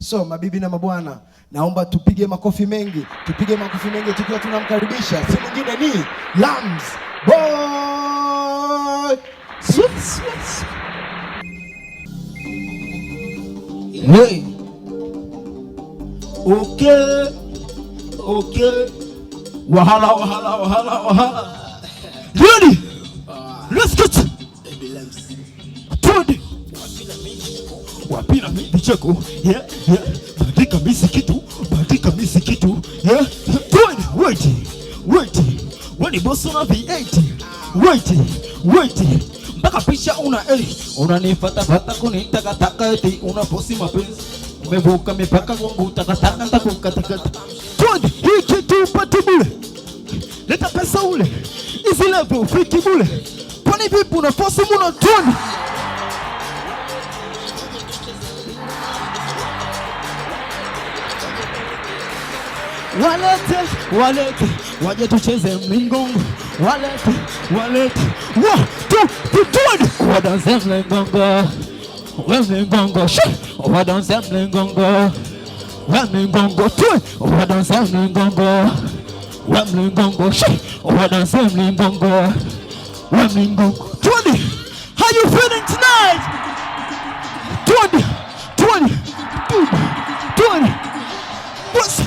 So mabibi na mabwana, naomba tupige makofi mengi tukiwa tunamkaribisha, si mwingine ni Lams Boy. Hey. Okay. Wahala. Ready? Let's get it. Wapina mimi cheko. Yeah. Bandika misi kitu. Yeah. Wait. Wani boss una V8. Wait. Mpaka pisha unanifuata kunitaka eti unaposi mapenzi. Umevuka mipaka kwangu takataka nitakukata. Twende hii kitu upate bure. Leta pesa ule. Hizi level fiki bure. Kwani vipi unaposi muna twende. Walete waje tucheze mlingongo. Walete 1 2 3 wadanse mlingongo. Mlingongo shi wadanse mlingongo. Mlingongo tu wadanse mlingongo. Mlingongo shi wadanse mlingongo. Mlingongo 20. How you feeling tonight? 20. What's